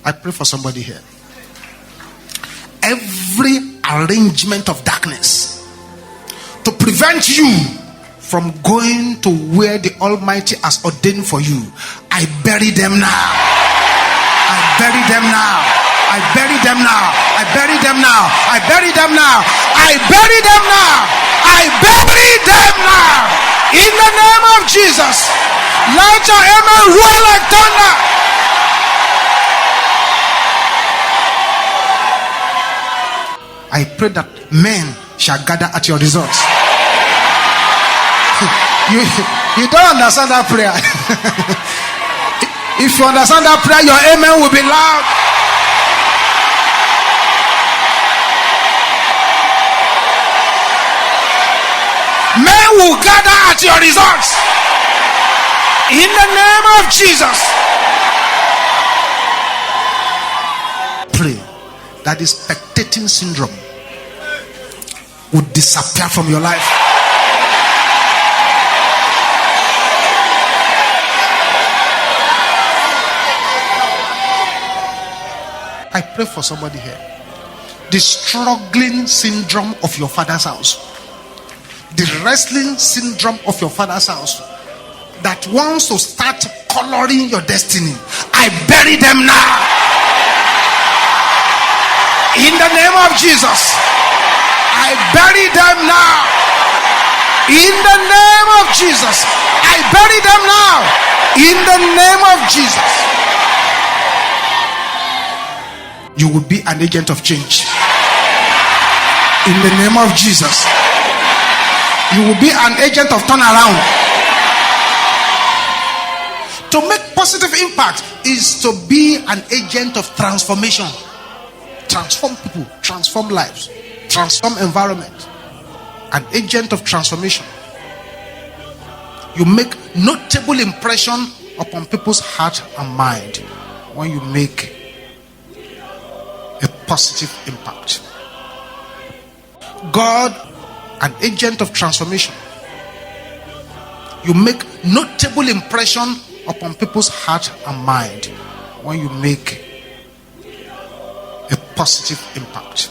I pray for somebody here. Every arrangement of darkness to prevent you from going to where the Almighty has ordained for you, I bury them now. I bury them now. I bury them now. I bury them now. I bury them now. I bury them now. I bury them now. In the name of Jesus. Let your amen roar like thunder. I pray that men shall gather at your results. You don't understand that prayer. If you understand that prayer, your amen will be loud. Men will gather at your results. In the name of Jesus. Pray that the spectating syndrome would disappear from your life. I pray for somebody here. The struggling syndrome of your father's house, the wrestling syndrome of your father's house that wants to start coloring your destiny, I bury them now. In the name of Jesus, I bury them now. In the name of Jesus, I bury them now. In the name of Jesus. You will be an agent of change. In the name of Jesus. You will be an agent of turnaround. To make positive impact is to be an agent of transformation. Transform people, transform lives, transform environment. An agent of transformation. You make notable impression upon people's heart and mind when you make a positive impact. God, an agent of transformation. You make notable impression upon people's heart and mind when you make a positive impact.